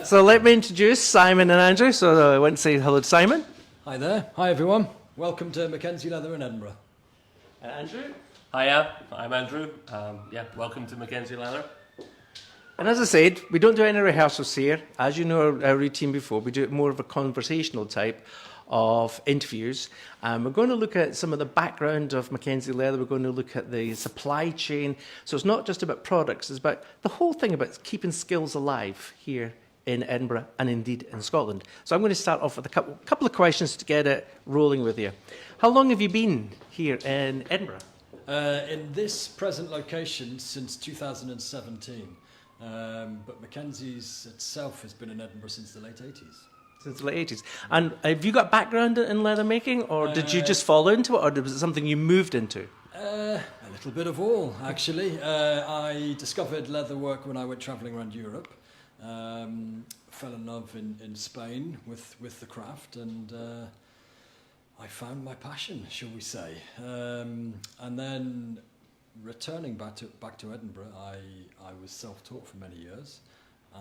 So let me introduce Simon and Andrew. So I went to say hello to Simon. Hi there. Hi everyone. Welcome to MacKenzie Leather in Edinburgh. Andrew. Hiya, I'm Andrew. Welcome to MacKenzie Leather. And as I said, we don't do any rehearsals here. As you know our routine before, we do it more of a conversational type of interviews. We're going to look at some of the background of MacKenzie Leather. We're going to look at the supply chain. So it's not just about products, it's about the whole thing about keeping skills alive here in Edinburgh and indeed in Scotland. So I'm going to start off with a couple of questions to get it rolling with you. How long have you been here in Edinburgh? In this present location since 2017. But MacKenzie's itself has been in Edinburgh since the late 80s. Since the late 80s. And have you got background in leather making, or did you just fall into it, or was it something you moved into? A little bit of all, actually. I discovered leather work when I went travelling around Europe. Fell in love in Spain with the craft, and I found my passion, shall we say. And then returning back to Edinburgh, I was self-taught for many years,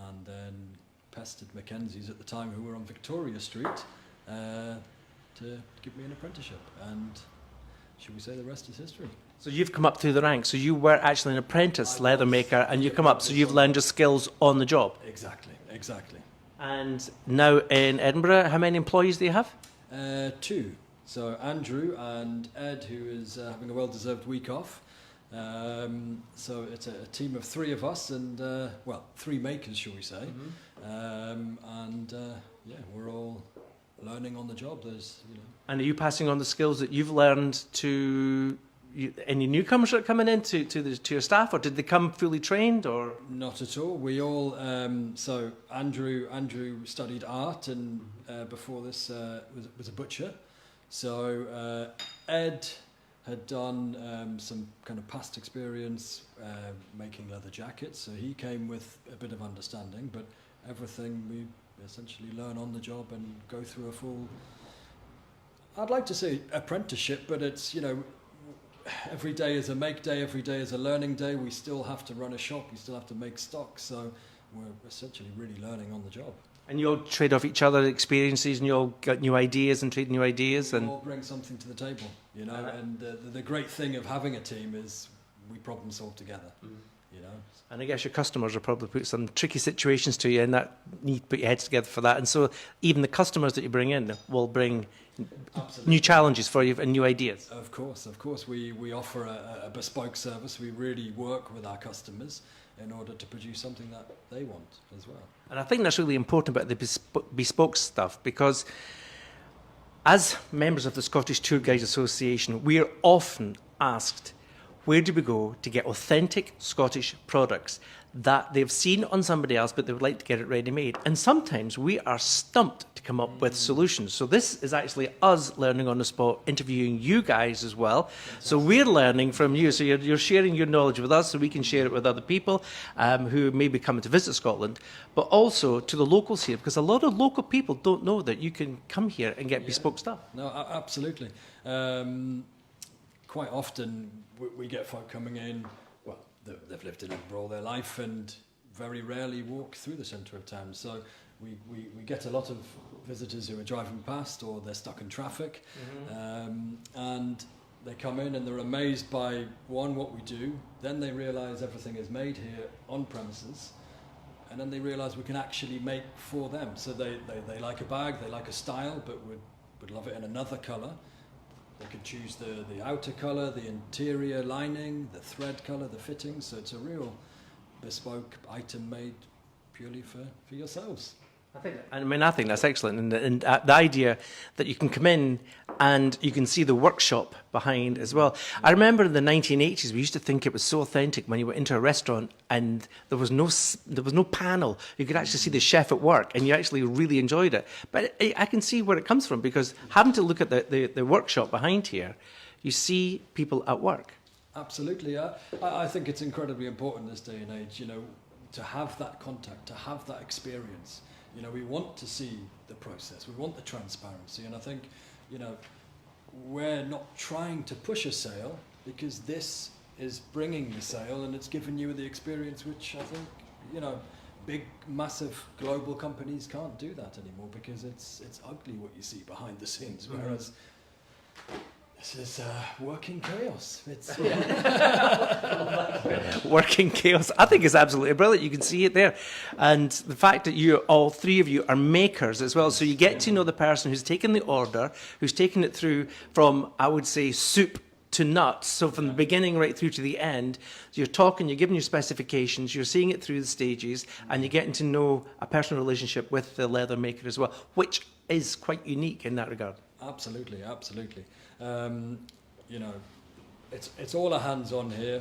and then pestered MacKenzie's at the time, who were on Victoria Street, to give me an apprenticeship, and shall we say the rest is history. So you've come up through the ranks, so you were actually an apprentice leather maker, and you come up, so you've learned your skills on the job. Exactly. And now in Edinburgh, how many employees do you have? 2. So Andrew and Ed, who is having a well-deserved week off. So it's a team of 3 of us, and 3 makers, shall we say. We're all learning on the job. And are you passing on the skills that you've learned to any newcomers that are coming in to your staff, or did they come fully trained, or? Not at all. We all, so Andrew studied art, and before this was a butcher. So Ed had done some kind of past experience making leather jackets, so he came with a bit of understanding, but everything we essentially learn on the job and go through a full, I'd like to say apprenticeship, but it's, every day is a make day, every day is a learning day. We still have to run a shop, we still have to make stock, so we're essentially really learning on the job. And you all trade off each other's experiences, and you all got new ideas and trade new ideas. We all bring something to the table, and the great thing of having a team is we problem solve together, And I guess your customers will probably put some tricky situations to you, and that need to put your heads together for that. And so even the customers that you bring in will bring new challenges for you and new ideas. Of course. We offer a bespoke service. We really work with our customers in order to produce something that they want as well. And I think that's really important about the bespoke stuff, because as members of the Scottish Tour Guides Association, we are often asked, where do we go to get authentic Scottish products that they've seen on somebody else, but they would like to get it ready-made? And sometimes we are stumped to come up with solutions. So this is actually us learning on the spot, interviewing you guys as well. So we're learning from you. So you're sharing your knowledge with us, so we can share it with other people who may be coming to visit Scotland, but also to the locals here, because a lot of local people don't know that you can come here and get bespoke stuff. No, absolutely. Quite often we get folk coming in, well, they've lived in Edinburgh all their life and very rarely walk through the centre of town. So we get a lot of visitors who are driving past, or they're stuck in traffic, and they come in and they're amazed by, one, what we do, then they realise everything is made here on premises, and then they realise we can actually make for them. So they like a bag, they like a style, but would love it in another colour. They could choose the outer colour, the interior lining, the thread colour, the fittings. So it's a real bespoke item made purely for yourselves. I think that's excellent, and the idea that you can come in and you can see the workshop behind as well. I remember in the 1980s we used to think it was so authentic when you went into a restaurant and there was no panel. You could actually see the chef at work, and you actually really enjoyed it. But I can see where it comes from, because having to look at the workshop behind here, you see people at work. Absolutely, I think it's incredibly important this day and age, to have that contact, to have that experience. We want to see the process, we want the transparency, and I think, we're not trying to push a sale, because this is bringing the sale and it's given you the experience which I think, big, massive global companies can't do that anymore because it's ugly what you see behind the scenes. Whereas this is working chaos. It's Working chaos. I think it's absolutely brilliant. You can see it there. And the fact that all three of you are makers as well. So you get to know the person who's taken the order, who's taken it through from, I would say, soup to nuts. So from the beginning right through to the end, you're talking, you're giving your specifications, you're seeing it through the stages, and you're getting to know a personal relationship with the leather maker as well, which is quite unique in that regard. Absolutely, absolutely. You know, it's all a hands-on here,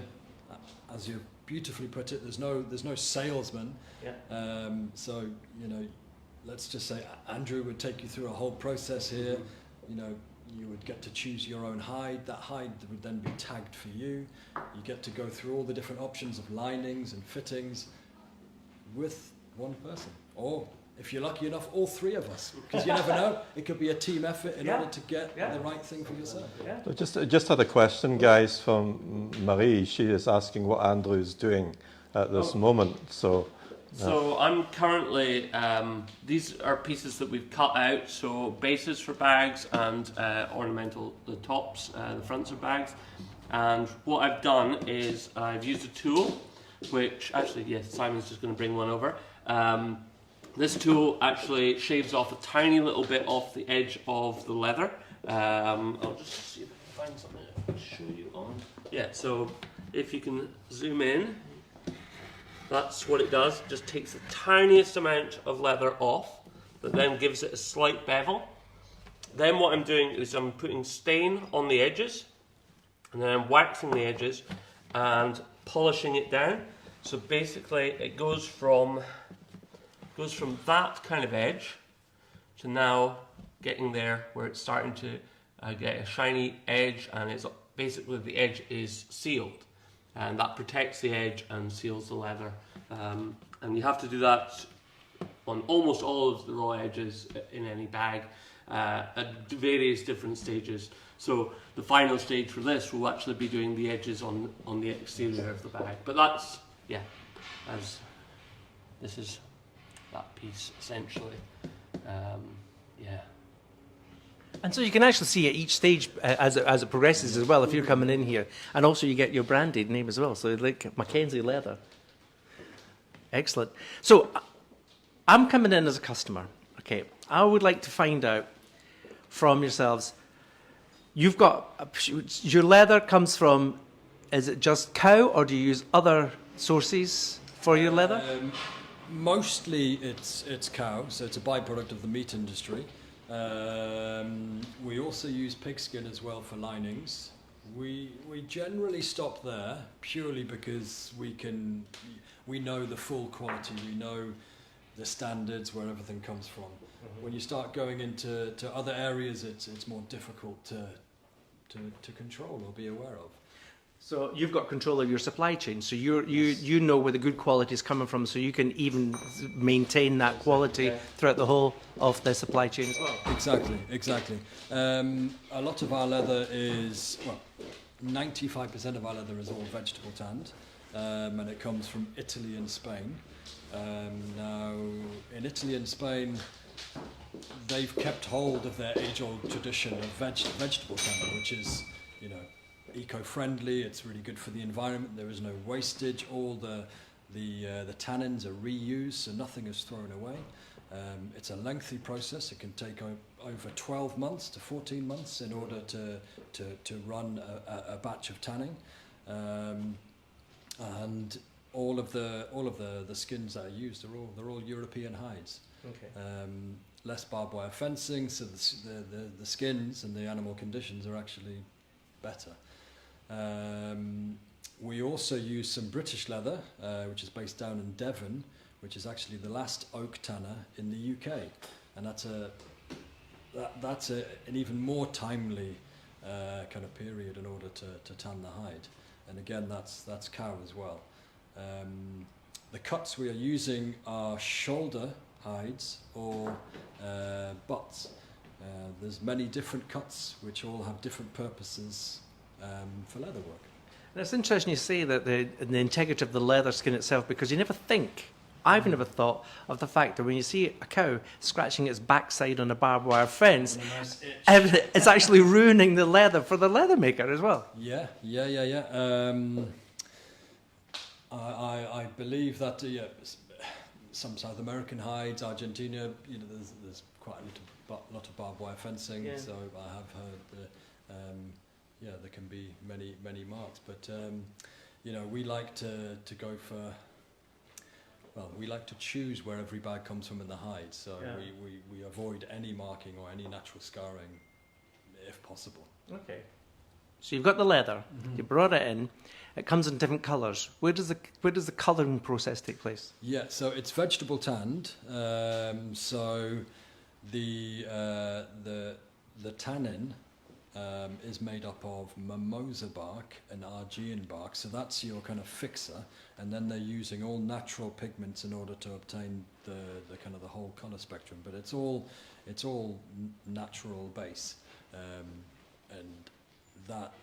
as you beautifully put it. There's no salesman. Yeah. So you know, let's just say Andrew would take you through a whole process here. You know, you would get to choose your own hide. That hide would then be tagged for you. You get to go through all the different options of linings and fittings with one person, or if you're lucky enough, all three of us, because you never know. It could be a team effort in order to get the right thing for yourself. Yeah. So just had a question, guys, from Marie. She is asking what Andrew is doing at this moment. So I'm currently, these are pieces that we've cut out, so bases for bags and ornamental, the tops, the fronts of bags. And what I've done is I've used a tool, which actually, yes, Simon's just going to bring one over. This tool actually shaves off a tiny little bit off the edge of the leather. I'll just see if I can find something to show you on. Yeah, so if you can zoom in, that's what it does. Just takes the tiniest amount of leather off, but then gives it a slight bevel. Then what I'm doing is I'm putting stain on the edges, and then I'm waxing the edges and polishing it down. So basically it goes from that kind of edge to now getting there where it's starting to get a shiny edge, and it's basically the edge is sealed, and that protects the edge and seals the leather. And you have to do that on almost all of the raw edges in any bag at various different stages. So the final stage for this will actually be doing the edges on the exterior of the bag. But that's, yeah, as this is that piece essentially. Yeah. And so you can actually see at each stage as it progresses as well, if you're coming in here. And also you get your branded name as well, so like MacKenzie Leather. Excellent. So I'm coming in as a customer. Okay, I would like to find out from yourselves, you've got, your leather comes from, is it just cow, or do you use other sources for your leather? Mostly it's cow, so it's a byproduct of the meat industry. We also use pigskin as well for linings. We generally stop there purely because we know the full quality, we know the standards where everything comes from. Mm-hmm. When you start going into other areas, it's more difficult to control or be aware of. So you've got control of your supply chain, so you know where the good quality is coming from, so you can even maintain that quality throughout the whole of the supply chain as well. Exactly. A lot of our leather is, 95% of our leather is all vegetable tanned, and it comes from Italy and Spain. Now, in Italy and Spain, they've kept hold of their age-old tradition of vegetable tanning, which is, eco-friendly. It's really good for the environment. There is no wastage. All the tannins are reused, so nothing is thrown away. It's a lengthy process. It can take over 12 months to 14 months in order to run a batch of tanning, and all of the skins that are used they're all European hides. Okay. Less barbed wire fencing, so the skins and the animal conditions are actually better. We also use some British leather, which is based down in Devon, which is actually the last oak tanner in the UK, and that's an even more timely kind of period in order to tan the hide. And again, that's cow as well. The cuts we are using are shoulder hides or butts. There's many different cuts which all have different purposes for leather work. And it's interesting you say that the integrity of the leather skin itself, because you never think I've never thought of the fact that when you see a cow scratching its backside on a barbed wire fence, it's actually ruining the leather for the leather maker as well. Yeah. I believe that some South American hides, Argentina, there's quite a lot of barbed wire fencing. Yeah. So I have heard that there can be many marks, but we like to go for. Well, we like to choose where every bag comes from in the hide, so we avoid any marking or any natural scarring, if possible. Okay. So you've got the leather. You brought it in. It comes in different colours. Where does the colouring process take place? Yeah, so it's vegetable tanned. So the tannin is made up of mimosa bark and Argean bark. So that's your kind of fixer, and then they're using all natural pigments in order to obtain the kind of the whole colour spectrum. But it's all natural base, and that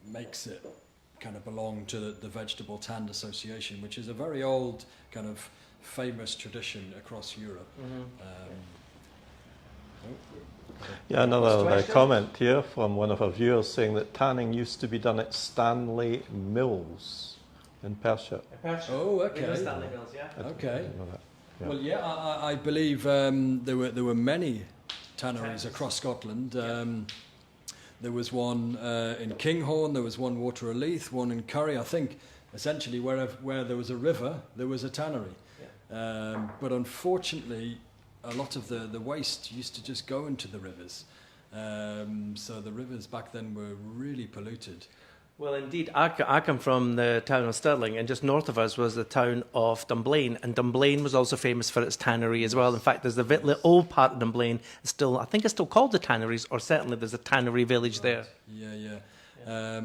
makes it kind of belong to the Vegetable Tanned Association, which is a very old kind of famous tradition across Europe. Yeah, another comment here from one of our viewers saying that tanning used to be done at Stanley Mills in Perthshire. Oh, okay. Stanley Mills, yeah. Okay. Yeah. Well, I believe there were many tanneries across Scotland. There was one in Kinghorn, there was one Wateraleith, one in Curry. I think essentially where there was a river, there was a tannery. Yeah. But unfortunately, a lot of the waste used to just go into the rivers. So the rivers back then were really polluted. Well, indeed, I come from the town of Stirling, and just north of us was the town of Dunblane, and Dunblane was also famous for its tannery as well. In fact, there's the old part of Dunblane, I think it's still called the Tanneries, or certainly there's a tannery village there. Yeah. I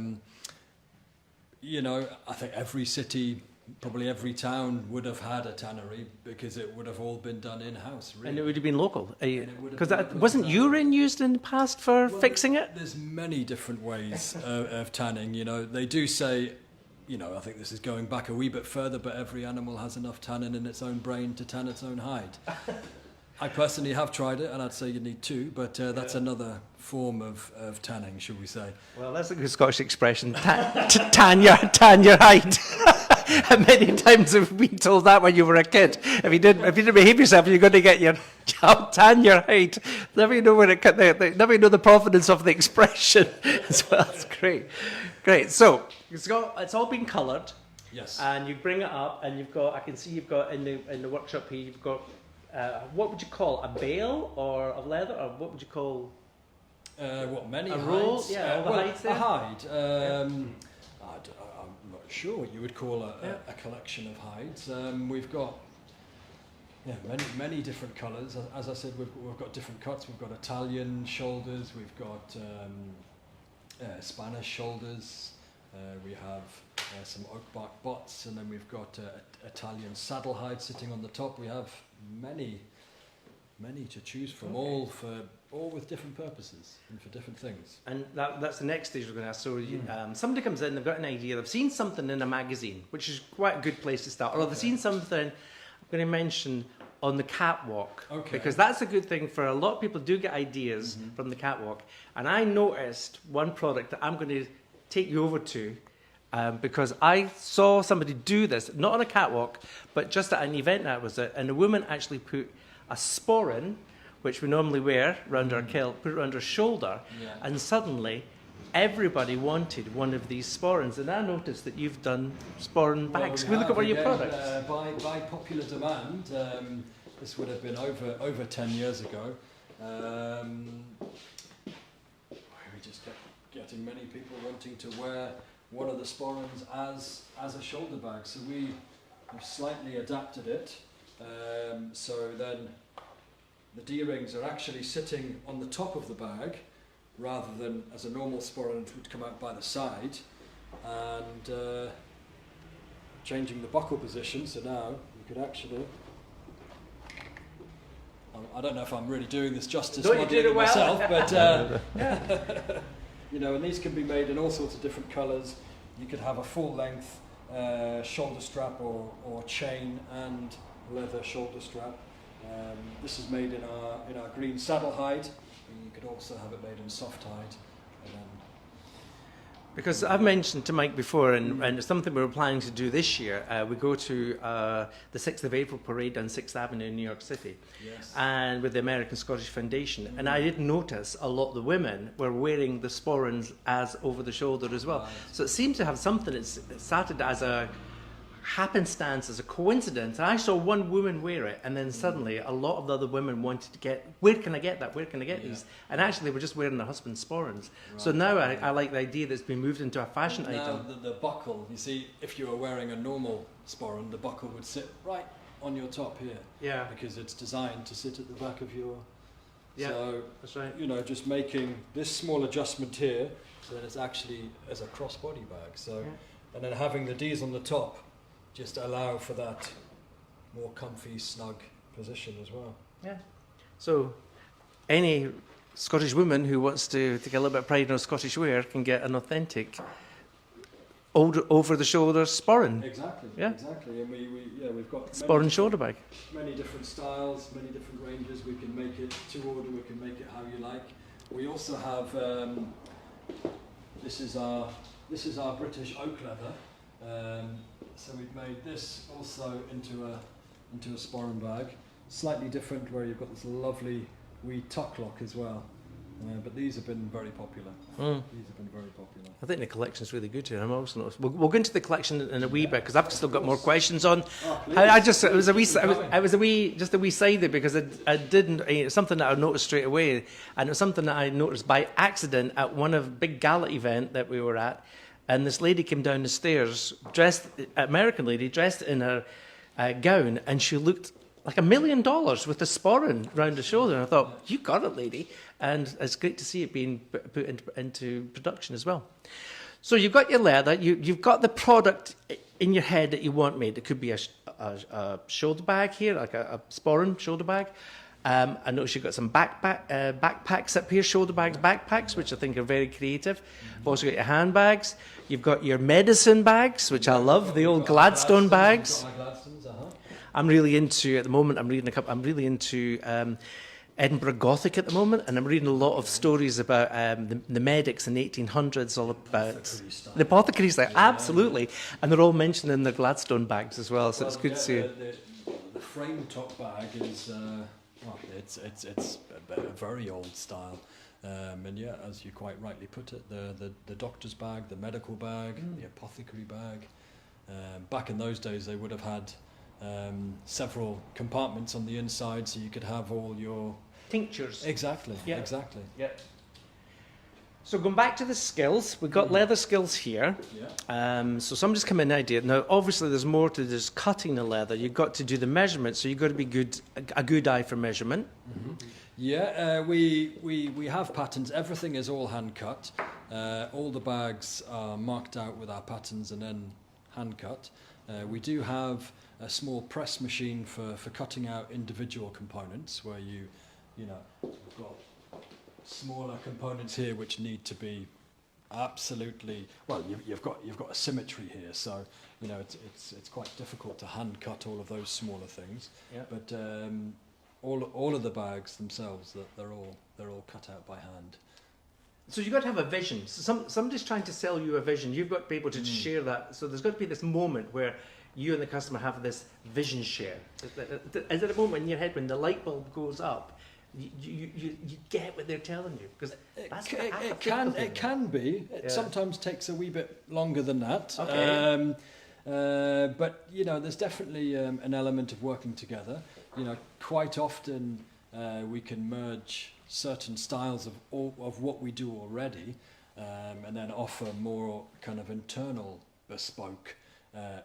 think every city, probably every town would have had a tannery because it would have all been done in-house, really. And it would have been local. Because wasn't urine used in the past for fixing it? There's many different ways of tanning. They do say, I think this is going back a wee bit further, but every animal has enough tannin in its own brain to tan its own hide. I personally have tried it, and I'd say you need two, but that's another form of tanning, should we say. Well, that's a good Scottish expression, tan your hide. And many times have been told that when you were a kid. If you didn't behave yourself, you're going to get your job, tan your hide. Never know never know the provenance of the expression as well. It's great. So it's all been coloured. Yes. And you bring it up, and I can see you've got in the workshop here. You've got what would you call a bale or of leather, or what would you call? Many a hides? roll? Yeah, all the hides there. A hide. I'm not sure what you would call a collection of hides. We've got many different colours. As I said, we've got different cuts. We've got Italian shoulders. We've got Spanish shoulders. We have some oak bark botts, and then we've got Italian saddle hide sitting on the top. We have many to choose from, all with different purposes and for different things. And that's the next stage we're going to ask. So somebody comes in, they've got an idea, they've seen something in a magazine, which is quite a good place to start, or they've seen something, I'm going to mention, on the catwalk, because that's a good thing for a lot of people do get ideas from the catwalk. And I noticed one product that I'm going to take you over to, because I saw somebody do this, not on a catwalk, but just at an event that was it, and a woman actually put a sporran, which we normally wear around our kilt, put it around her shoulder, and suddenly everybody wanted one of these sporrans. And I noticed that you've done sporran bags. Can we look at one of your products? By popular demand, this would have been over 10 years ago. We just kept getting many people wanting to wear one of the sporrans as a shoulder bag. So we've slightly adapted it. So then the D-rings are actually sitting on the top of the bag rather than as a normal sporran would come out by the side, and changing the buckle position, so now you could actually, I don't know if I'm really doing this justice modelling it myself, but and these can be made in all sorts of different colours. You could have a full length shoulder strap or chain and leather shoulder strap. This is made in our green saddle hide. You could also have it made in soft hide. And then Because I've mentioned to Mike before, and it's something we're planning to do this year. We go to the 6th of April parade on 6th Avenue in New York City, yes. and with the American Scottish Foundation. And I did notice a lot of the women were wearing the Sporrans as over the shoulder as well. Right. So it seems to have something. It started as a happenstance, as a coincidence. And I saw one woman wear it, and then suddenly a lot of the other women wanted to get, where can I get that? Where can I get these? And actually they were just wearing their husband's Sporrans. Right. So now I like the idea that it's been moved into a fashion Now item. the buckle, you see, if you were wearing a normal Sporran, the buckle would sit right on your top here. Yeah. Because it's designed to sit at the back of your... Yeah, so, that's right. you know, just making this small adjustment here, so that it's actually as a crossbody bag. So, and then having the D's on the top, just allow for that more comfy, snug position as well. Yeah. So any Scottish woman who wants to take a little bit of pride in her Scottish wear can get an authentic over-the-shoulder Sporran. Exactly. Yeah. Exactly. And we've got Sporran shoulder bag. many different styles, many different ranges. We can make it to order. We can make it how you like. We also have this is our British oak leather. So we've made this also into a Sporran bag. Slightly different, where you've got this lovely wee tuck lock as well. But these have been very popular. These have been very popular. I think the collection's really good here. I'm also noticed. We'll go into the collection in a wee bit because I've still got more questions on. Oh, please. It was a wee side there because I didn't. It's something that I noticed straight away, and it was something that I noticed by accident at one of big gala event that we were at. And this lady came down the stairs, American lady, dressed in her gown, and she looked like $1 million with a Sporran round the shoulder. And I thought, you got it, lady. And it's great to see it being put into production as well. So you've got your leather, you've got the product in your head that you want made. It could be a shoulder bag here, like a Sporran shoulder bag. I notice you've got some backpacks up here, shoulder bags, backpacks, which I think are very creative. You've also got your handbags. You've got your medicine bags, which I love, the old Gladstone bags. I'm really into, at the moment, I'm really into Edinburgh Gothic at the moment, and I'm reading a lot of stories about the medics in the 1800s, all about the apothecary style, absolutely. And they're all mentioned in the Gladstone bags as well, so it's good to see. The frame top bag is... it's a very old style, and yeah, as you quite rightly put it, the doctor's bag, the medical bag, the apothecary bag. Back in those days, they would have had several compartments on the inside, so you could have all your Tinctures. exactly. Yeah. So going back to the skills, we've got leather skills here. Yeah. So somebody's come in an idea. Now, obviously, there's more to just cutting the leather. You've got to do the measurement, so you've got to be a good eye for measurement. Yeah, we have patterns. Everything is all hand cut. All the bags are marked out with our patterns and then hand cut. We do have a small press machine for cutting out individual components, where you've got smaller components here which need to be absolutely well. You've got a symmetry here, so it's quite difficult to hand cut all of those smaller things. Yeah. But all of the bags themselves, they're all cut out by hand. So you've got to have a vision. So somebody's trying to sell you a vision. You've got to be able to share that. So there's got to be this moment where you and the customer have this vision share. Is there a moment in your head when the light bulb goes up? You get what they're telling you, because it can be. It sometimes takes a wee bit longer than that. Okay. But there's definitely an element of working together. Quite often we can merge certain styles of what we do already, and then offer more kind of internal bespoke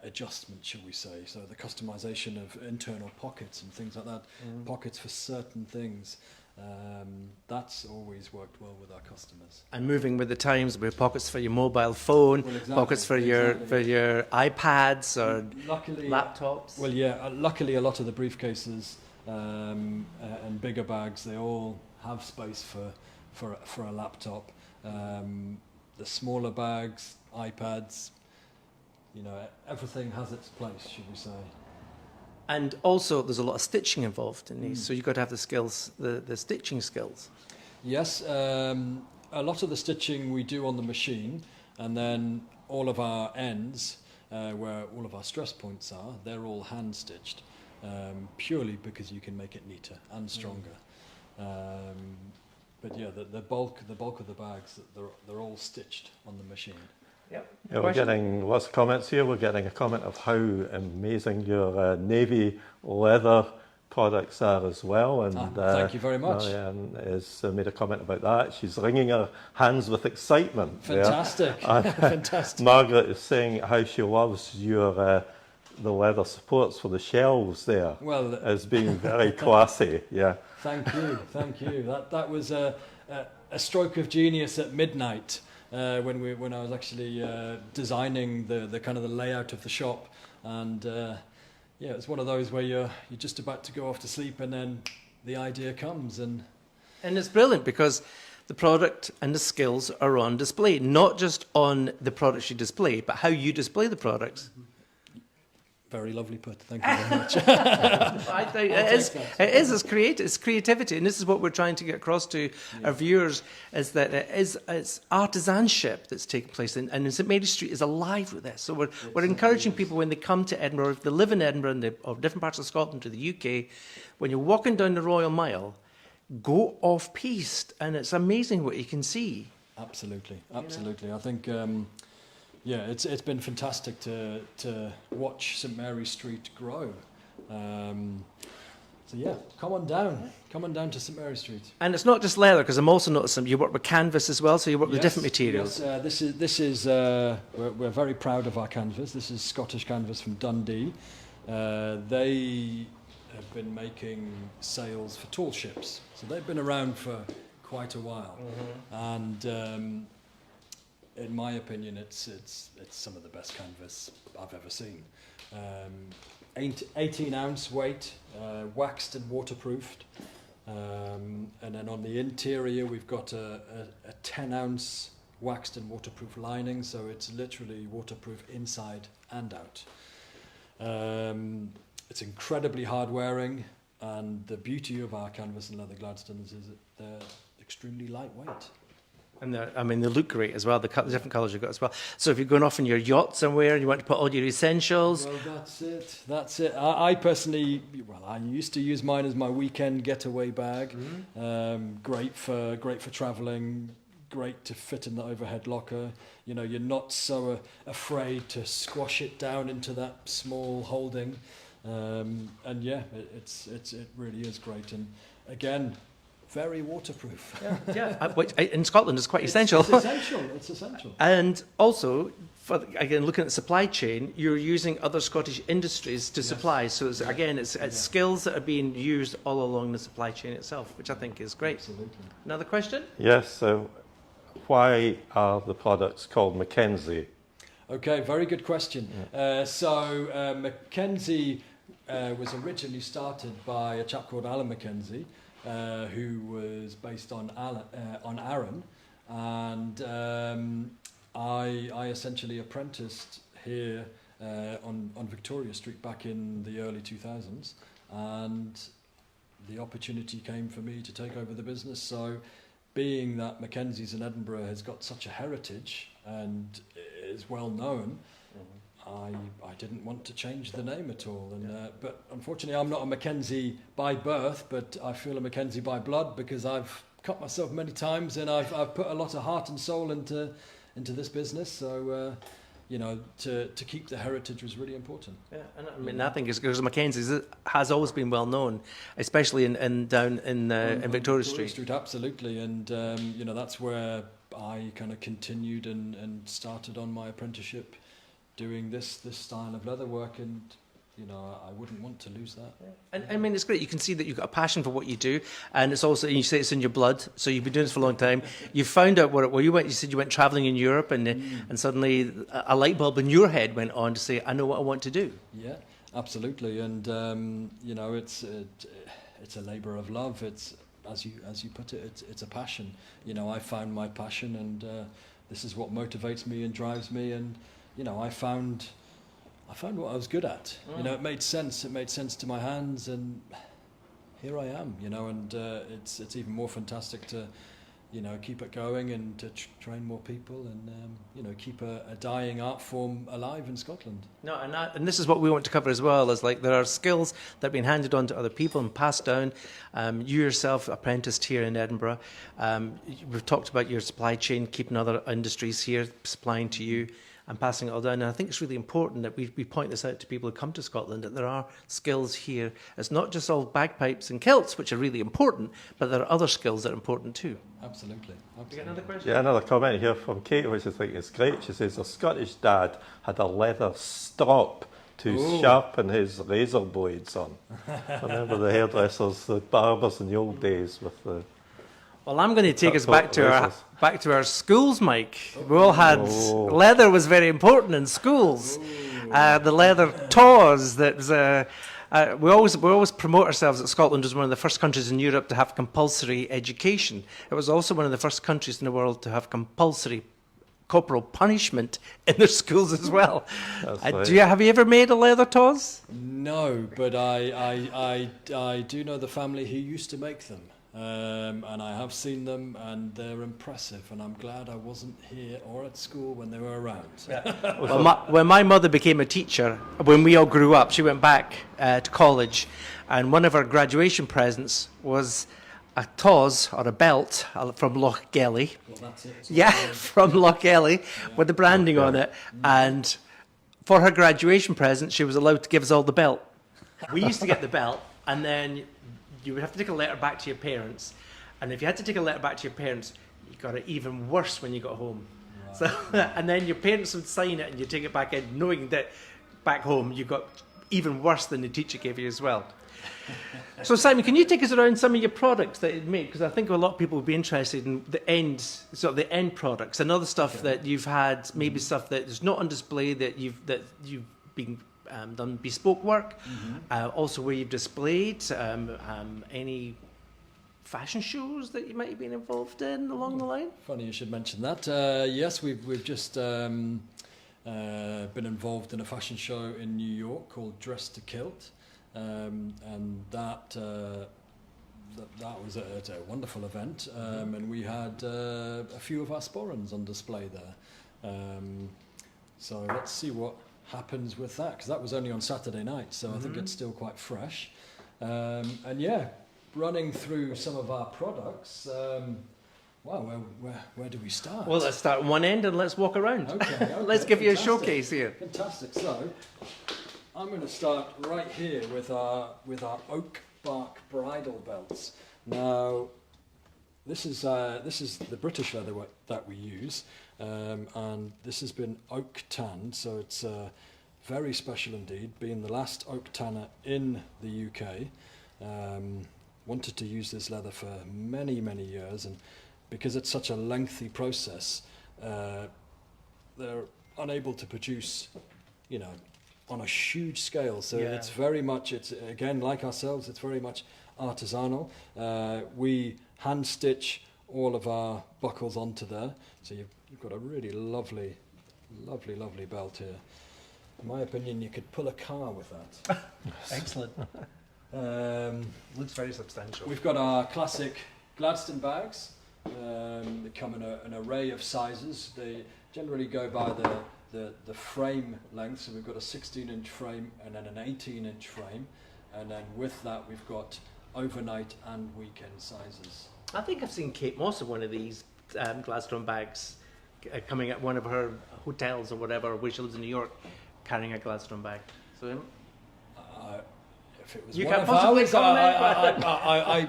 adjustment, shall we say. So the customization of internal pockets and things like that, pockets for certain things, that's always worked well with our customers. And moving with the times, with pockets for your mobile phone, pockets for your iPads or laptops. Well, yeah, luckily a lot of the briefcases and bigger bags, they all have space for a laptop. The smaller bags, iPads, you know, everything has its place, should we say. And also, there's a lot of stitching involved in these, so you've got to have the skills, the stitching skills. Yes, a lot of the stitching we do on the machine, and then all of our ends, where all of our stress points are, they're all hand stitched, purely because you can make it neater and stronger. But yeah, the bulk of the bags, they're all stitched on the machine. Yep. Yeah, we're getting lots of comments here. We're getting a comment of how amazing your navy leather products are as well. And thank you very much. Marianne has made a comment about that. She's wringing her hands with excitement. Fantastic. Fantastic. Margaret is saying how she loves your the leather supports for the shelves there. Well, as being very classy. Yeah. Thank you. That was a stroke of genius at midnight. When I was actually designing the kind of the layout of the shop, and yeah, it's one of those where you're just about to go off to sleep, and then the idea comes, and it's brilliant because the product and the skills are on display, not just on the products you display, but how you display the products. very lovely put. Thank you very much. I think it's creativity, and this is what we're trying to get across to our viewers, is that it's artisanship that's taking place, and St Mary Street is alive with this. So we're encouraging people when they come to Edinburgh, if they live in Edinburgh or different parts of Scotland to the UK, when you're walking down the Royal Mile, go off-piste, and it's amazing what you can see. Absolutely. I think it's been fantastic to watch St Mary Street grow. So yeah, come on down to St Mary Street. And it's not just leather, because I'm also noticing you work with canvas as well, so you work with different materials. Yes, we're very proud of our canvas. This is Scottish canvas from Dundee. They have been making sails for tall ships, so they've been around for quite a while, and in my opinion, it's some of the best canvas I've ever seen. 18-ounce weight, waxed and waterproofed, and then on the interior we've got a 10-ounce waxed and waterproof lining, so it's literally waterproof inside and out. It's incredibly hard wearing, and the beauty of our canvas and leather Gladstones is that they're extremely lightweight. And they look great as well, the different colours you've got as well. So if you're going off on your yacht somewhere and you want to put all your essentials... Well, that's it. I personally, I used to use mine as my weekend getaway bag. Great for travelling, great to fit in the overhead locker. You know, you're not so afraid to squash it down into that small holding. And yeah, it really is great. And again, very waterproof. Which in Scotland is quite essential. It's essential. And also, again, looking at the supply chain, you're using other Scottish industries to supply. So it's skills that are being used all along the supply chain itself, which I think is great. Absolutely. Another question? Yes. So, why are the products called MacKenzie? Okay, very good question. MacKenzie was originally started by a chap called Alan MacKenzie, who was based on Arran, and I essentially apprenticed here on Victoria Street back in the early 2000s, and the opportunity came for me to take over the business. So, being that MacKenzie's in Edinburgh has got such a heritage and is well known, I didn't want to change the name at all, but unfortunately I'm not a MacKenzie by birth, but I feel a MacKenzie by blood, because I've cut myself many times and I've put a lot of heart and soul into this business. So to keep the heritage was really important. Yeah, and I mean, I think it's because MacKenzie's has always been well known, especially down in Victoria Street. Absolutely, and that's where I kind of continued and started on my apprenticeship, doing this style of leather work, and I wouldn't want to lose that. Yeah. And I mean, it's great. You can see that you've got a passion for what you do, and it's also, you say it's in your blood. So you've been doing this for a long time. You found out where you went. You said you went travelling in Europe, and suddenly a light bulb in your head went on to say, I know what I want to do. Yeah, absolutely. And it's a labour of love. It's as you put it, it's a passion. I found my passion, and this is what motivates me and drives me. And I found I found what I was good at. You know, it made sense. It made sense to my hands, and here I am. You know, and it's even more fantastic to, you know, keep it going and to train more people and, you know, keep a dying art form alive in Scotland. No, and this is what we want to cover as well, is like there are skills that have been handed on to other people and passed down. You yourself apprenticed here in Edinburgh. We've talked about your supply chain, keeping other industries here, supplying to you and passing it all down. And I think it's really important that we point this out to people who come to Scotland, that there are skills here. It's not just all bagpipes and kilts, which are really important, but there are other skills that are important too. Absolutely. You got another question? Yeah, another comment here from Kate, which I think is great. She says, her Scottish dad had a leather strop to sharpen his razor blades on. I remember the hairdressers, the barbers in the old days with the... Well, I'm going to take us back to our schools, Mike. We all had leather was very important in schools. The leather taws that was. We always promote ourselves that Scotland was one of the first countries in Europe to have compulsory education. It was also one of the first countries in the world to have compulsory corporal punishment in their schools as well. Right. Have you ever made a leather taws? No, but I do know the family who used to make them. And I have seen them, and they're impressive, and I'm glad I wasn't here or at school when they were around. Well, when my mother became a teacher, when we all grew up, she went back to college, and one of her graduation presents was a taws or a belt from Loch Gelly. Well, that's it. Yeah, from Loch Gelly, with the branding on it. And for her graduation present, she was allowed to give us all the belt. We used to get the belt, and then you would have to take a letter back to your parents. And if you had to take a letter back to your parents, you got it even worse when you got home. Right. So, and then your parents would sign it and you take it back in, knowing that back home you got even worse than the teacher gave you as well. So Simon, can you take us around some of your products that you made? Because I think a lot of people would be interested in the end products and other stuff that you've had, maybe stuff that is not on display that you've been done bespoke work, also where you've displayed any fashion shows that you might have been involved in along the line. Funny you should mention that. Yes, we've just been involved in a fashion show in New York called Dress to Kilt, and that was a wonderful event, and we had a few of our Sporrans on display there. So let's see what happens with that, because that was only on Saturday night, so I think it's still quite fresh. And yeah, running through some of our products, wow, where do we start? Well, let's start at one end and let's walk around. Okay, Let's give you a fantastic. showcase here. Fantastic. So I'm going to start right here with our oak bark bridle belts. Now, this is the British leather that we use, and this has been oak tanned, so it's very special indeed. Being the last oak tanner in the UK, wanted to use this leather for many years, and because it's such a lengthy process, they're unable to produce, on a huge scale. So it's very much, it's again like ourselves, it's very much artisanal. We hand stitch all of our buckles onto there, so you've got a really lovely belt here. In my opinion, you could pull a car with that. Excellent. Looks very substantial. We've got our classic Gladstone bags. They come in an array of sizes. They generally go by the frame length, so we've got a 16-inch frame and then an 18-inch frame, and then with that we've got overnight and weekend sizes. I think I've seen Kate Moss in one of these Gladstone bags coming at one of her hotels or whatever, where she lives in New York, carrying a Gladstone bag. So if it was you one can of possibly ours, comment. I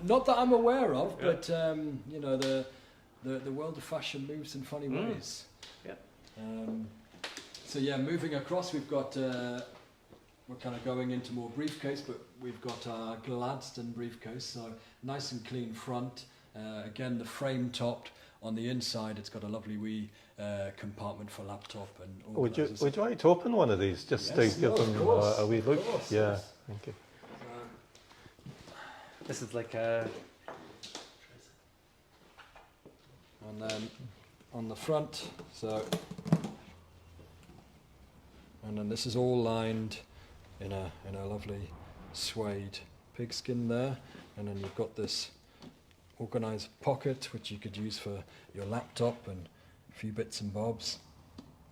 not that I'm aware of, but the world of fashion moves in funny ways. Yeah. So moving across, we've got we're kind of going into more briefcase, but we've got our Gladstone briefcase, so nice and clean front. Again, the frame topped. On the inside, it's got a lovely wee compartment for laptop and Would you like to open one of these just to give them a wee look? Yeah, thank you. This is like a... And then on the front, so and then this is all lined in a lovely suede pigskin there, and then you've got this organised pocket which you could use for your laptop and a few bits and bobs.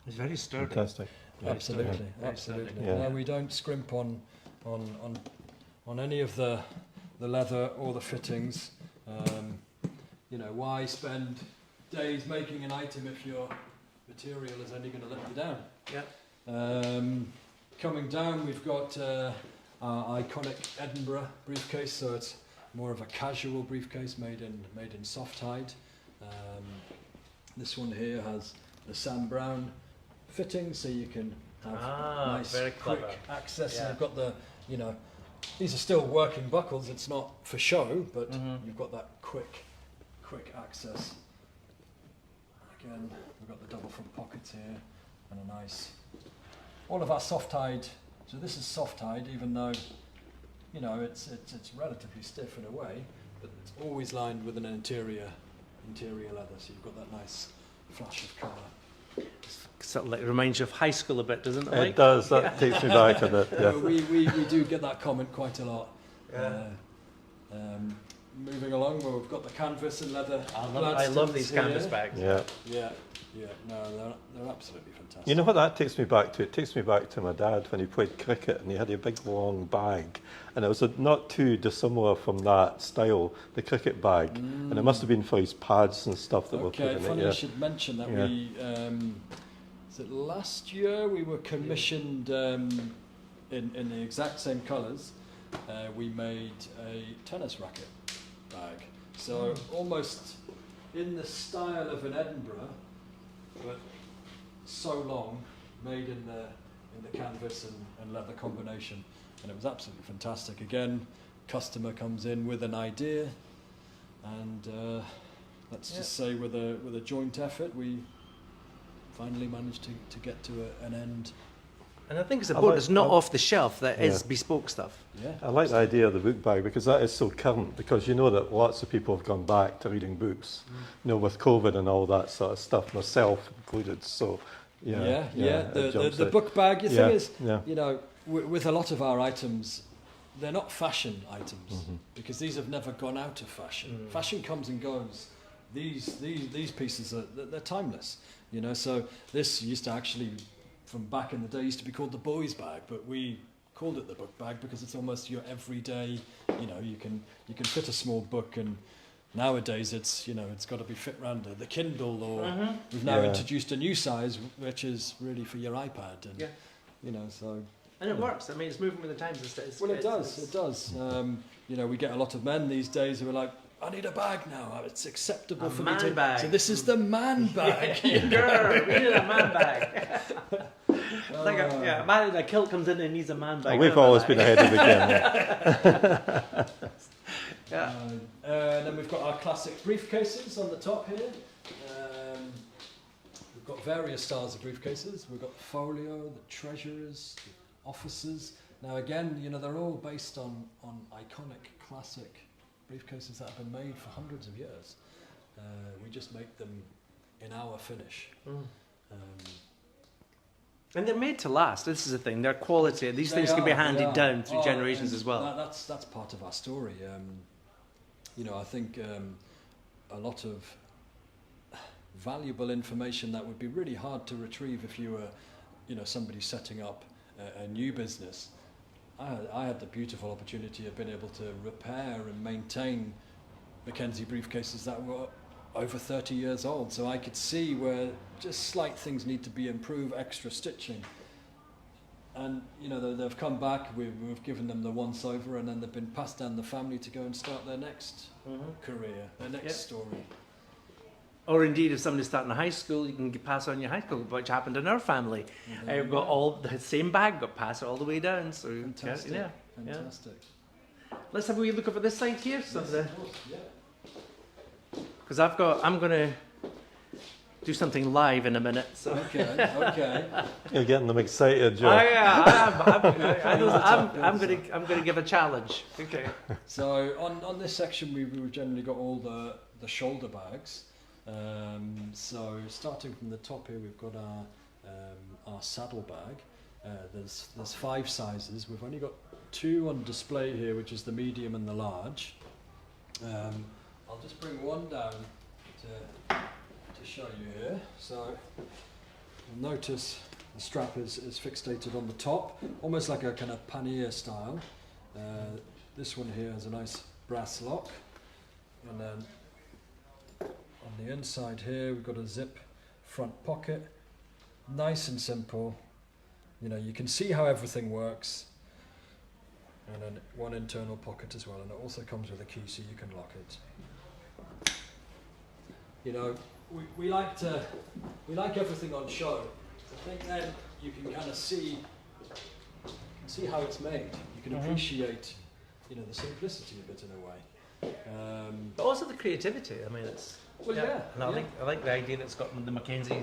It's very sturdy. Fantastic. Absolutely, Yeah. absolutely. Yeah. No, we don't scrimp on any of the leather or the fittings. You know, why spend days making an item if your material is only going to let you down? Yeah. Coming down, we've got our iconic Edinburgh briefcase, so it's more of a casual briefcase made in soft hide. This one here has the Sam Brown fitting, so you can have nice, very quick clever. access. Yeah. And you've got the, you know, these are still working buckles. It's not for show, but you've got that quick access. Again, we've got the double front pockets here, and a nice. All of our soft hide. So this is soft hide, even though, you know, it's relatively stiff in a way, but it's always lined with an interior leather. So you've got that nice flash of colour. Sort of like reminds you of high school a bit, doesn't it? It Mike? does. That takes me back a bit. Yeah. We do get that comment quite a lot. Yeah. Moving along, well, we've got the canvas and leather. I love these canvas here. bags. Yeah. Yeah. No, they're absolutely fantastic. You know what that takes me back to? It takes me back to my dad when he played cricket and he had a big long bag, and it was not too dissimilar from that style, the cricket bag, and it must have been for his pads and stuff that were put Okay, in funny it. you Yeah. should mention that. Yeah. We is it last year we were commissioned in the exact same colours. We made a tennis racket bag, so almost in the style of an Edinburgh, but so long, made in the canvas and leather combination, and it was absolutely fantastic. Again, customer comes in with an idea, and let's just say with a joint effort, we finally managed to get to an end. And I think it's I important. like- It's not I- off the shelf. That is Yeah. bespoke stuff. Yeah, I like the idea of the book bag because that is so current, because you know that lots of people have gone back to reading books, you know, with COVID and all that sort of stuff, myself included. So, yeah. it The jumps out. book bag. The Yeah, thing is, yeah. you know, with a lot of our items, they're not fashion items because these have never gone out of fashion. Fashion comes and goes. These pieces they're timeless. You know, so this used to actually, from back in the day, used to be called the boys' bag, but we called it the book bag because it's almost your everyday. You know, you can fit a small book, and nowadays it's, you know, it's got to be fit around the Kindle, or we've now Yeah. introduced a new size which is really for your iPad, and you know, so. And it works. I mean, it's moving with the times. It's, Well, it does. You know, we get a lot of men these days who are like, I need a bag now. It's acceptable A for man me to. bag. So this is the man bag. Girl, we need a man bag. It's like a man in a kilt comes in and needs a man bag. We've always been ahead of the game. Yeah. And then we've got our classic briefcases on the top here. We've got various styles of briefcases. We've got the folio, the treasurers, the officers. Now again, you know, they're all based on iconic, classic briefcases that have been made for hundreds of years. We just make them in our finish. And they're made to last. This is the thing. They're quality. These things can be handed down through generations as well. That's part of our story. You know, I think a lot of valuable information that would be really hard to retrieve if you were, you know, somebody setting up a new business. I had the beautiful opportunity of being able to repair and maintain MacKenzie briefcases that were over 30 years old, so I could see where just slight things need to be improved, extra stitching. And you know, they've come back, we've given them the once over, and then they've been passed down the family to go and start their next career, their next story. Or indeed, if somebody's starting a high school, you can pass on your high school, which happened in our family. We've got all the same bag, got passed all the way down. So Fantastic. yeah. Fantastic. Let's have a wee look over this side here. Yes, of course, yeah. Because I'm going to do something live in a minute. So. Okay. You're getting them excited, Joe. I'm going to give a challenge. Okay. So on this section, we've generally got all the shoulder bags. So starting from the top here, we've got our saddle bag. There's 5 sizes. We've only got 2 on display here, which is the medium and the large. I'll just bring one down to show you here. So you'll notice the strap is fixated on the top, almost like a kind of pannier style. This one here has a nice brass lock, and then on the inside here we've got a zip front pocket. Nice and simple. You know, you can see how everything works. And then one internal pocket as well, and it also comes with a key so you can lock it. You know, we like everything on show. I think then you can kind of see how it's made. You can appreciate, you know, the simplicity of it in a way. But also the creativity. I mean, it's and I like the idea that it's got the MacKenzie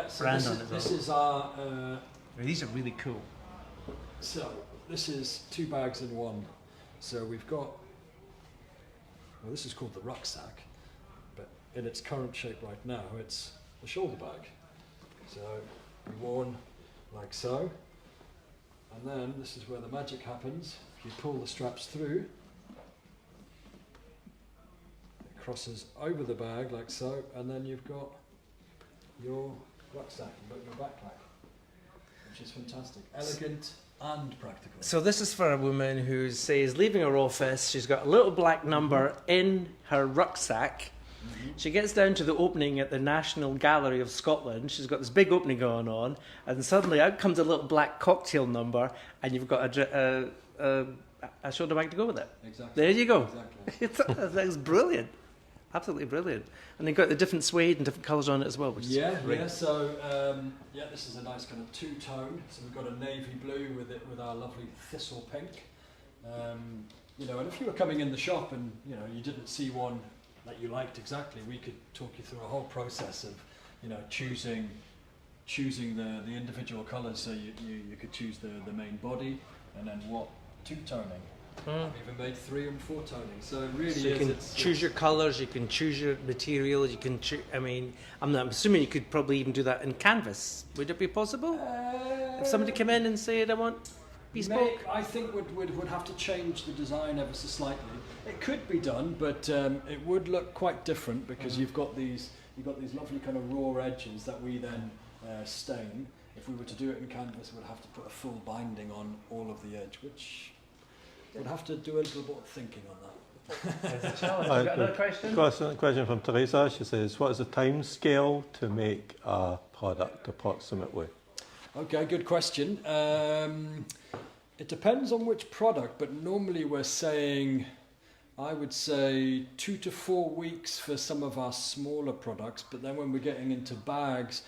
so brand on it. This is our. These are really cool. So this is 2 bags in one. So we've got. Well, this is called the rucksack, but in its current shape right now, it's a shoulder bag. So worn like so, and then this is where the magic happens. If you pull the straps through, it crosses over the bag like so, and then you've got your rucksack, you've got your backpack, which is fantastic, elegant and practical. So this is for a woman who says leaving her office, she's got a little black number in her rucksack. She gets down to the opening at the National Gallery of Scotland. She's got this big opening going on, and suddenly out comes a little black cocktail number, and you've got a shoulder bag to go with it. Exactly. There you go. Exactly. That's brilliant. Absolutely brilliant. And they've got the different suede and different colours on it as well, which is great. Yeah. So this is a nice kind of 2-tone. So we've got a navy blue with our lovely thistle pink. You know, and if you were coming in the shop and you know you didn't see one that you liked exactly, we could talk you through a whole process of, you know, choosing the individual colours. So you could choose the main body, and then what 2-toning. I've even made 3 and 4 toning. So it really so you can choose your colours, you can choose your materials, you can I mean, I'm assuming you could probably even do that in canvas. Would it be possible? If somebody came in and said, I want bespoke? I think would have to change the design ever so slightly. It could be done, but it would look quite different because you've got these lovely kind of raw edges that we then stain. If we were to do it in canvas, we'd have to put a full binding on all of the edge, which would have to do a little bit of thinking on that. There's a challenge. You got another question? Question from Teresa. She says, what is the time scale to make a product approximately? Okay, good question. It depends on which product, but normally we're saying, I would say 2 to 4 weeks for some of our smaller products, but then when we're getting into bags,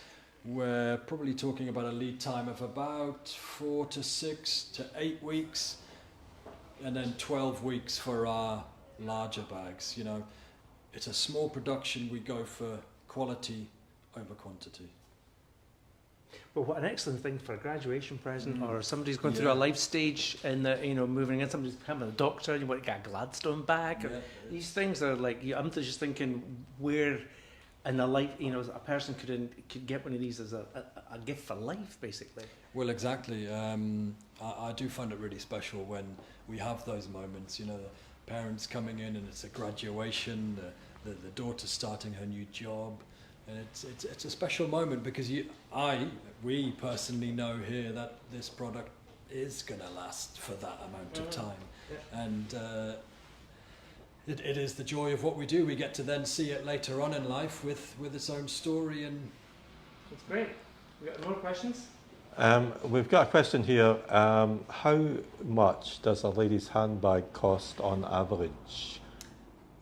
we're probably talking about a lead time of about 4 to 6 to 8 weeks, and then 12 weeks for our larger bags. You know, it's a small production, we go for quality over quantity. Well, what an excellent thing for a graduation present, or somebody's going through a life stage and moving in, somebody's becoming a doctor and you want to get a Gladstone bag. These things are like, I'm just thinking where in a life, you know, a person could get one of these as a gift for life, basically. Well, exactly. I do find it really special when we have those moments, you know, the parents coming in and it's a graduation, the daughter starting her new job. And it's a special moment because we personally know here that this product is going to last for that amount of time, and it is the joy of what we do. We get to then see it later on in life with its own story, and that's great. We got more questions? We've got a question here. How much does a lady's handbag cost on average?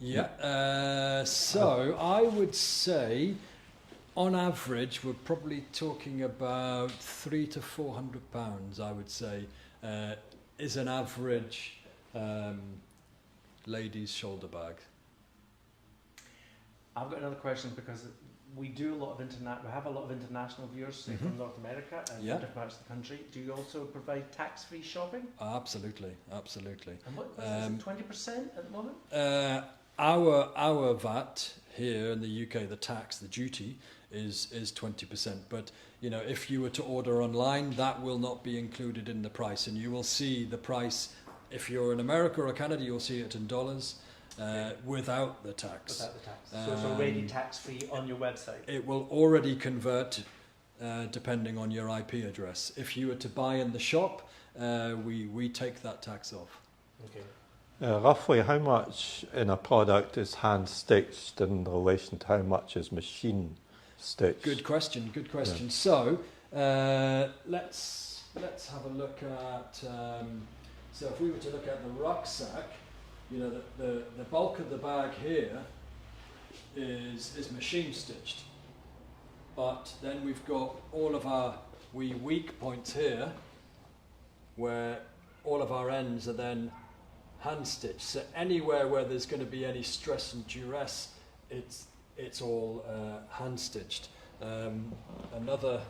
So I would say, on average, we're probably talking about £300 to £400. I would say is an average lady's shoulder bag. I've got another question because we do a lot of we have a lot of international viewers, say from North America and from different parts of the country. Do you also provide tax-free shopping? Absolutely. And what is it, 20% at the moment? Our VAT here in the UK, the duty, is 20%. But you know, if you were to order online, that will not be included in the price, and you will see the price. If you're in America or Canada, you'll see it in dollars without the tax. Without the tax. So it's already tax-free on your website. It will already convert depending on your IP address. If you were to buy in the shop, we take that tax off. Okay. Roughly how much in a product is hand stitched in relation to how much is machine stitched? Good question. Good question. Yeah. So let's have a look at. So if we were to look at the rucksack, you know, the bulk of the bag here is machine stitched, but then we've got all of our weak points here, where all of our ends are then hand stitched. So anywhere where there's going to be any stress and duress, it's all hand stitched. Another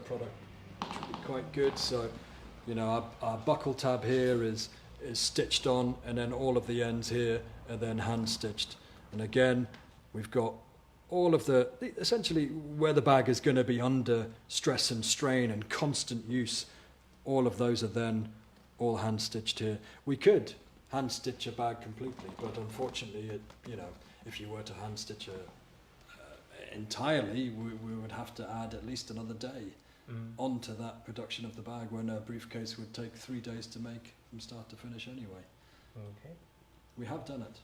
product which would be quite good. So, you know, our buckle tab here is stitched on, and then all of the ends here are then hand stitched. And again, we've got all of the essentially where the bag is going to be under stress and strain and constant use. All of those are then all hand stitched here. We could hand stitch a bag completely, but unfortunately, you know, if you were to hand stitch entirely, we would have to add at least another day onto that production of the bag, when a briefcase would take 3 days to make from start to finish anyway. Okay. We have done it.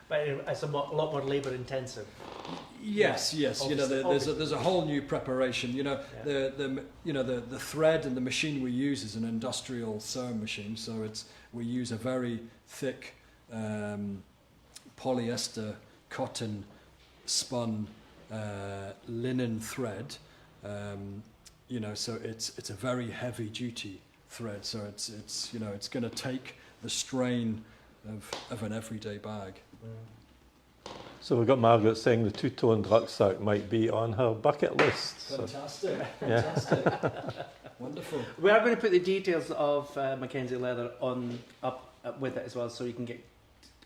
But it's a lot more labour intensive. Yes, yes. You know, there's a whole new preparation. You know, the thread and the machine we use is an industrial sewing machine, so we use a very thick polyester cotton spun linen thread. You know, so it's a very heavy duty thread. So it's you know, it's going to take the strain of an everyday bag. So we've got Margaret saying the two-toned rucksack might be on her bucket list. Fantastic, So, fantastic. Wonderful. We are going to put the details of MacKenzie Leather up with it as well, so you can get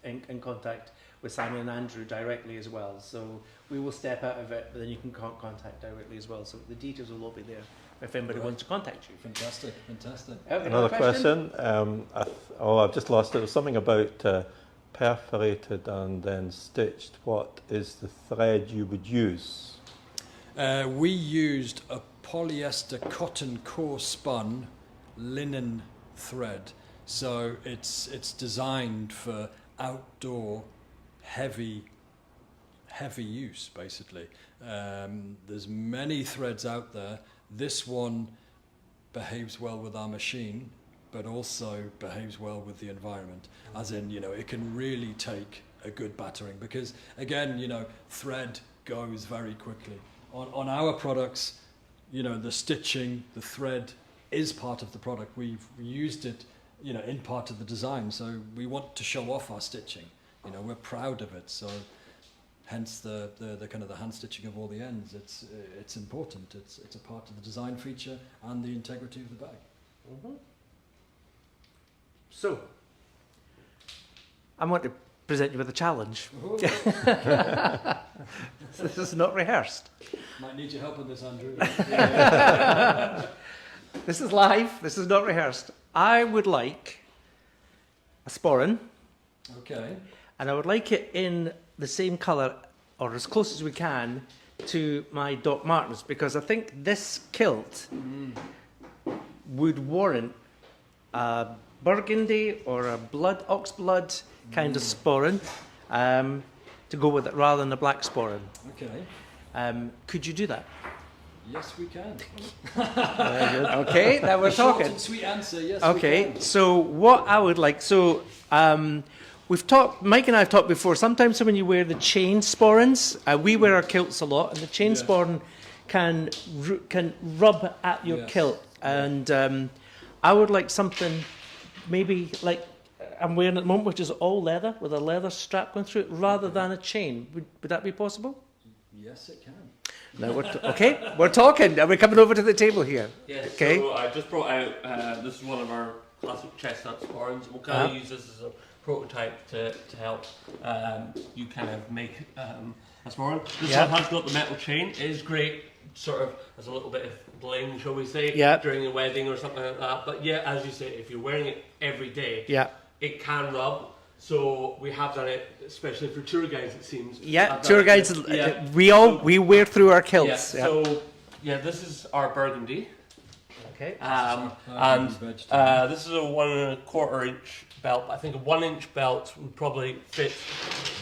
in contact with Simon and Andrew directly as well. So we will step out of it, but then you can contact directly as well. So the details will all be there if anybody wants to contact you. Fantastic, fantastic. Another question. I've just lost it. There was something about perforated and then stitched. What is the thread you would use? We used a polyester cotton core spun linen thread, so it's designed for outdoor heavy use basically. There's many threads out there. This one behaves well with our machine, but also behaves well with the environment. As in, you know, it can really take a good battering, because again, you know, thread goes very quickly. On our products, you know, the stitching, the thread is part of the product. We've used it, you know, in part of the design, so we want to show off our stitching. You know, we're proud of it, so hence the kind of the hand stitching of all the ends. It's important. It's a part of the design feature and the integrity of the bag. Mm-hmm. So, I want to present you with a challenge. This is not rehearsed. Might need your help on this, Andrew. This is live. This is not rehearsed. I would like a sporran. Okay. And I would like it in the same colour, or as close as we can, to my Doc Martens, because I think this kilt would warrant a burgundy or a ox blood kind of sporran to go with it, rather than a black sporran. Okay. Could you do that? Yes, we can. Okay, now we're Short talking. and sweet answer. Yes. Okay, We can. so what I would like, we've talked, Mike and I have talked before, sometimes when you wear the chain sporrans, we wear our kilts a lot, and the chain sporran can rub at your Yes. kilt, and I would like something maybe like I'm wearing at the moment, which is all leather, with a leather strap going through it, rather than a chain. Would that be possible? Yes, it can. No, we're talking. Are we coming over to the table here? Yeah, Okay. so I just brought out, this is one of our classic chestnut sporrans. We'll kind of use this as a prototype to help you kind of make a Sporran. This Yeah. one has got the metal chain. It is great, sort of as a little bit of bling, shall we say, Yeah. during a wedding or something like that. But yeah, as you say, if you're wearing it every day, Yeah. it can rub. So we have done it, especially for tour guides, it seems. Yeah, I've done tour it- guides, Yeah. we wear through our Yeah. kilts. Yeah. So yeah, this is our burgundy. Okay. And this is a 1¼ inch belt. I think a 1 inch belt would probably fit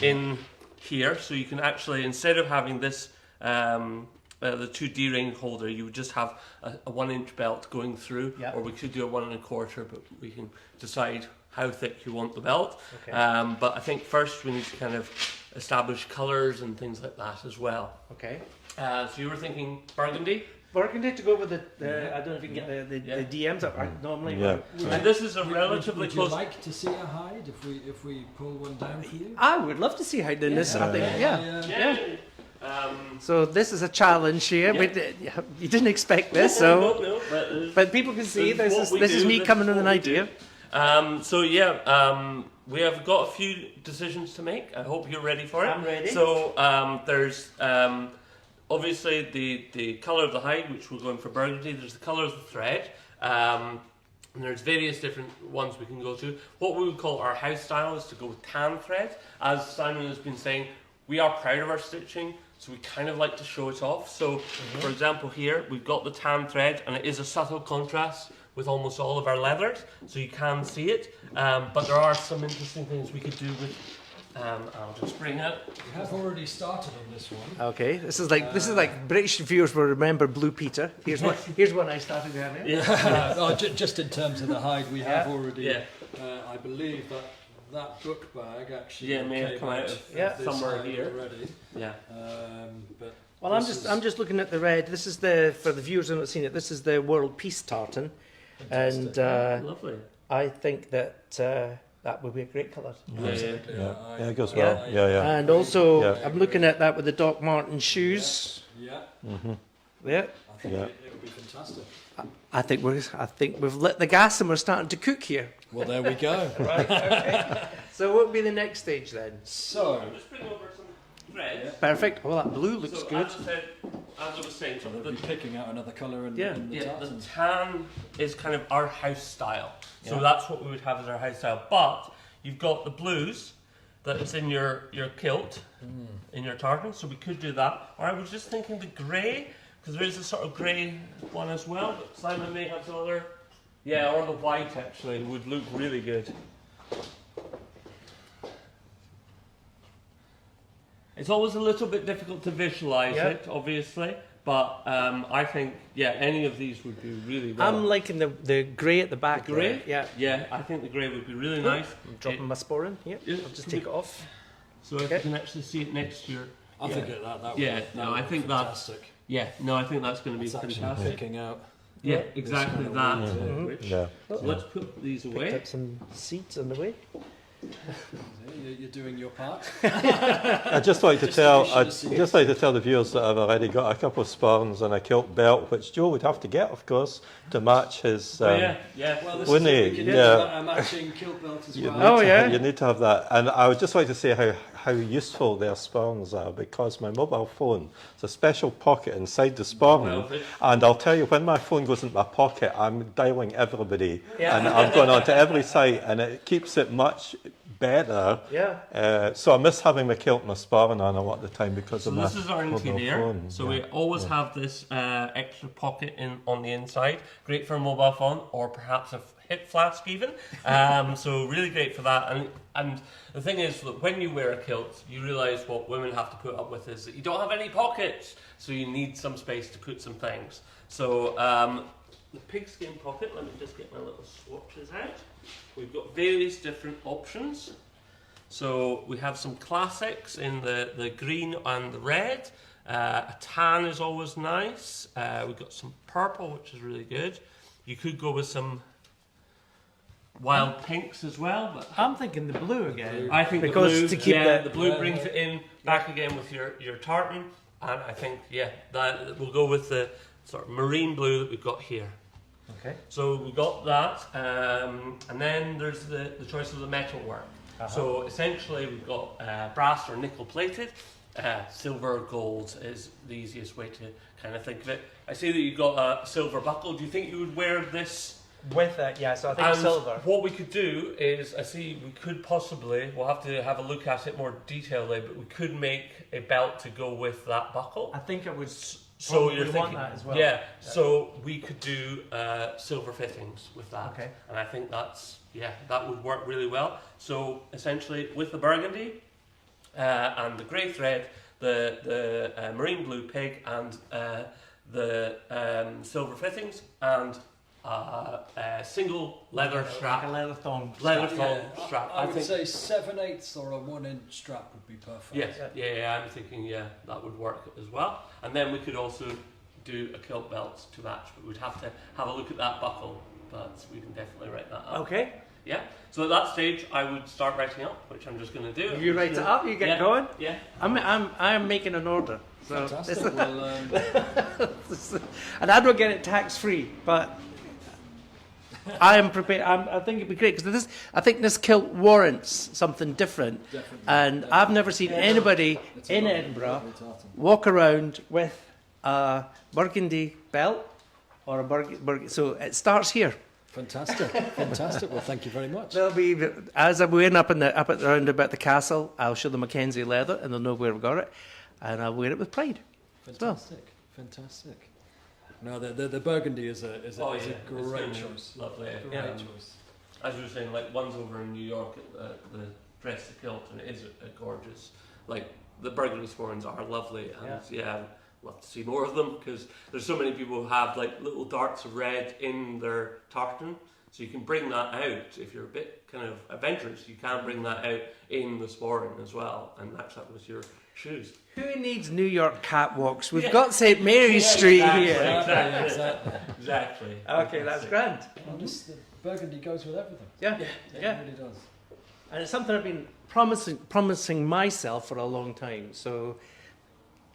in here. So you can actually, instead of having this, the 2 D-ring holder, you would just have a 1 inch belt going through, Yeah. or we could do a 1¼ but we can decide how thick you want the belt. Okay. But I think first we need to kind of establish colours and things like that as well. Okay. So you were thinking burgundy? Burgundy to go with the I don't know if you can get the Yeah. DMs that are normally. Yeah. And this is a relatively Would close. you like to see a hide if we pull one down for you? I would love to see how doing this. I think, yeah. Yeah. So this is a challenge here. Yeah. You didn't expect this, so No, but people can see This is what we this is do, me this coming is with an what we idea. So yeah, we have got a few decisions to make. I hope you're ready for it. I'm ready. So there's obviously the colour of the hide, which we're going for burgundy. There's the colour of the thread. And there's various different ones we can go to. What we would call our house style is to go with tan thread. As Simon has been saying, we are proud of our stitching, so we kind of like to show it off. So, for example, here we've got the tan thread, and it is a subtle contrast with almost all of our leathers, so you can see it. But there are some interesting things we could do with. I'll just bring it. We have already started on this one. Okay, this is like British viewers will remember Blue Peter. Here's one I started having. Yeah. Just in terms of the hide, we have Yeah. already. Yeah. I believe that book bag actually Yeah, may have came come out out of this somewhere hide here. already. Yeah. But Well, I'm this just is looking at the red. This is for the viewers who haven't seen it. This is the World Peace tartan, fantastic. and Lovely. I think that that would be a great colour. Absolutely, Yeah, it goes Yeah. well. Yeah. And also, Yeah. I'm looking at that with the Doc Marten shoes. Yeah, Yeah, I think Yeah. it would be fantastic. I think we've lit the gas and we're starting to cook here. Well, there we go. Right. Okay. So what would be the next stage then? So, I'll just bring over some thread. Perfect. Well, that blue looks So good. as I was saying, so we'll be picking out another colour in, Yeah. in the yeah, the tartans. tan is kind of our house style. So Yeah. that's what we would have as our house style. But you've got the blues that is in your kilt, in your tartan, so we could do that. Or I was just thinking the grey, because there is a sort of grey one as well, but Simon may have some other. Yeah, or the white actually would look really good. It's always a little bit difficult to visualise Yeah. it, obviously, but I think, yeah, any of these would be really well. I'm liking the grey at the back. The grey? there. Yeah. Yeah, I think the grey would be really nice. I'm dropping my Sporran here. Yeah. I'll just take it off. So if Okay. you can actually see it next to your... I think that would Yeah, that no, would I be think that's- fantastic. Yeah, no, I think that's going to be It's actually fantastic. picking out. Yeah, exactly kind that. of Mhm. Which, Yeah. so let's put these Picked away. up some seeds on the way. You're doing your part. I'd just like to Just tell, to be sure I'd to see just like to tell the viewers that I've already got a couple of Sporrans and a kilt belt, which Joe would have to get, of course, to match his. Oh, yeah, yeah. Well, this Wouldn't is it. he? We can do Yeah. a matching kilt belt as You well. need Oh, to- yeah. You need to have that. And I would just like to say how useful their Sporrans are, because my mobile phone is a special pocket inside the Sporran. Well, And I'll tell you, when my phone goes into my pocket, I'm dialing everybody. Yeah. And I'm going on to every site, and it keeps it much better. Yeah. So I miss having my kilt and my Sporran on a lot of the time because So of my this is our mobile interior. phone. So Yeah. we always have this extra pocket on the inside. Great for a mobile phone or perhaps a hip flask even. So really great for that. And the thing is that when you wear a kilt, you realise what women have to put up with is that you don't have any pockets. So you need some space to put some things. So the pigskin pocket, let me just get my little swatches out. We've got various different options. So we have some classics in the green and the red. A tan is always nice. We've got some purple, which is really good. You could go with some wild pinks as well, but I'm thinking the blue again. I think Because the blue, to keep the the- blue brings it in back again with your tartan, and I think that we'll go with the sort of marine blue that we've got here. Okay. So we've got that, and then there's the choice of the metal work. So essentially we've got brass or nickel plated. silver gold is the easiest way to kind of think of it. I see that you've got a silver buckle. Do you think you would wear this? With it, yeah, so I think And silver. what we could do is, I see we could possibly, we'll have to have a look at it more detailedly, but we could make a belt to go with that buckle. I think it was. So probably you're want thinking, that as well. yeah, so we could do silver fittings with that. Okay. And I think that would work really well. So essentially with the burgundy and the grey thread, the marine blue pig and the silver fittings and a single leather strap. Like a leather thong. Leather strap. thong strap. I would think, say 7/8 or a 1-inch strap would be perfect. yes, yeah, I'm thinking, that would work as well. And then we could also do a kilt belt to match, but we'd have to have a look at that buckle, but we can definitely write that up. Okay. Yeah, so at that stage I would start writing up, which I'm just going to do. You write it up, you get Yeah. going. Yeah. I'm making an order. So Fantastic. Well, and I don't get it tax free, but I am prepared. I think it'd be great because I think this kilt warrants something different. Definitely, And I've never seen anybody it's a in lovely- Edinburgh lovely tartan. walk around with a burgundy belt or a burgundy. So it starts here. Fantastic, fantastic. Well, thank you very much. There'll be, as I'm wearing up at the roundabout the castle, I'll show them MacKenzie Leather and they'll know where I've got it, and I'll wear it with pride. well. Fantastic. No, the burgundy is a It's great gonna be choice. Lovely. Great choice. As you were saying, like one's over in New York at the dress to kilt, and it is a gorgeous. Like the burgundy sporrans are lovely, and I'd love to see more of them because there's so many people who have like little darts of red in their tartan. So you can bring that out if you're a bit kind of adventurous. You can bring that out in the sporran as well, and match that with your shoes. Who needs New York catwalks? We've got St Mary's Street here. Exactly. Okay, that's grand. Well, the burgundy goes with everything. Yeah, It really does. And it's something I've been promising myself for a long time. So,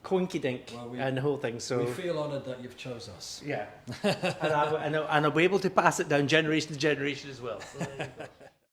coinky dink Well, and the whole thing. So We feel honoured that you've chose us. yeah, and I'll be able to pass it down generation to generation as well. So there you go.